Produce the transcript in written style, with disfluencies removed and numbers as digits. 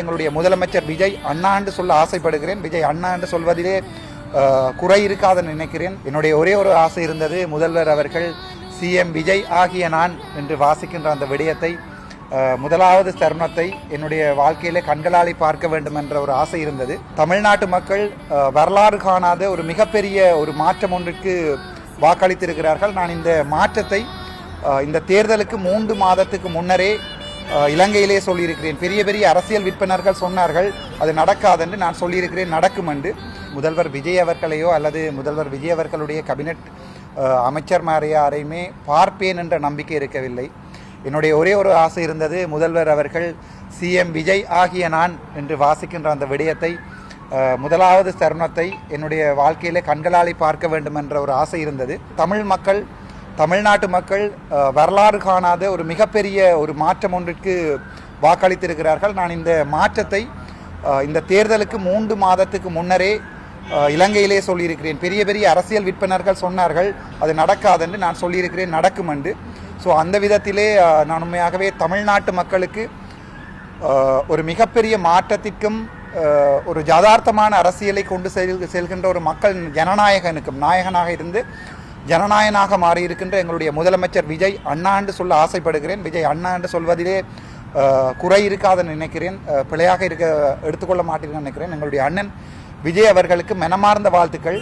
எங்களுடைய முதலமைச்சர் விஜய் அண்ணா என்று சொல்ல ஆசைப்படுகிறேன். விஜய் அண்ணா என்று சொல்வதிலே குறை இருக்காதுன்னு நினைக்கிறேன். என்னுடைய ஒரே ஒரு ஆசை இருந்தது, முதல்வர் அவர்கள் சிஎம் விஜய் ஆகிய நான் என்று வாசிக்கின்ற அந்த விடயத்தை முதலாவது தருணத்தை என்னுடைய வாழ்க்கையிலே கண்களாலே பார்க்க வேண்டும் என்ற ஒரு ஆசை இருந்தது. தமிழ்நாட்டு மக்கள் வரலாறு காணாத ஒரு மிகப்பெரிய ஒரு மாற்றம் ஒன்றுக்கு வாக்களித்திருக்கிறார்கள். நான் இந்த மாற்றத்தை இந்த தேர்தலுக்கு 3 மாதத்துக்கு முன்னரே இலங்கையிலே சொல்லியிருக்கிறேன். பெரிய பெரிய அரசியல் விற்பனர்கள் சொன்னார்கள் அது நடக்காதென்று, நான் சொல்லியிருக்கிறேன் நடக்கும் என்று. முதல்வர் விஜய் அவர்களையோ அல்லது முதல்வர் விஜய் அவர்களுடைய கேபினெட் அமைச்சர்மாரையோ யாரையுமே பார்ப்பேன் என்ற நம்பிக்கை இருக்கவில்லை. என்னுடைய ஒரே ஒரு ஆசை இருந்தது, முதல்வர் அவர்கள் சிஎம் விஜய் ஆகிய நான் என்று வாசிக்கின்ற அந்த விடயத்தை முதலாவது தருணத்தை என்னுடைய வாழ்க்கையிலே கண்களாலே பார்க்க வேண்டும் என்ற ஒரு ஆசை இருந்தது. தமிழ்நாட்டு மக்கள் வரலாறு காணாத ஒரு மிகப்பெரிய ஒரு மாற்றம் ஒன்றுக்கு வாக்களித்திருக்கிறார்கள். நான் இந்த மாற்றத்தை இந்த தேர்தலுக்கு 3 மாதத்துக்கு முன்னரே இலங்கையிலே சொல்லியிருக்கிறேன். பெரிய பெரிய அரசியல் விற்பனர்கள் சொன்னார்கள் அது நடக்காதென்று, நான் சொல்லியிருக்கிறேன் நடக்கும் என்று. ஸோ அந்த விதத்திலே நான் உண்மையாகவே தமிழ்நாட்டு மக்களுக்கு ஒரு மிகப்பெரிய மாற்றத்திற்கும் ஒரு யதார்த்தமான அரசியலை கொண்டு செல்கின்ற ஒரு மக்கள் ஜனநாயகனுக்கும் நாயகனாக இருந்து ஜனநாயகனாக மாறியிருக்கின்ற எங்களுடைய முதலமைச்சர் விஜய் அண்ணா என்று சொல்ல ஆசைப்படுகிறேன். விஜய் அண்ணா என்று சொல்வதிலே குறை இருக்காதுன்னு நினைக்கிறேன், பிழையாக எடுத்துக்கொள்ள மாட்டேன்னு நினைக்கிறேன். எங்களுடைய அண்ணன் விஜய் அவர்களுக்கு மனமார்ந்த வாழ்த்துக்கள்.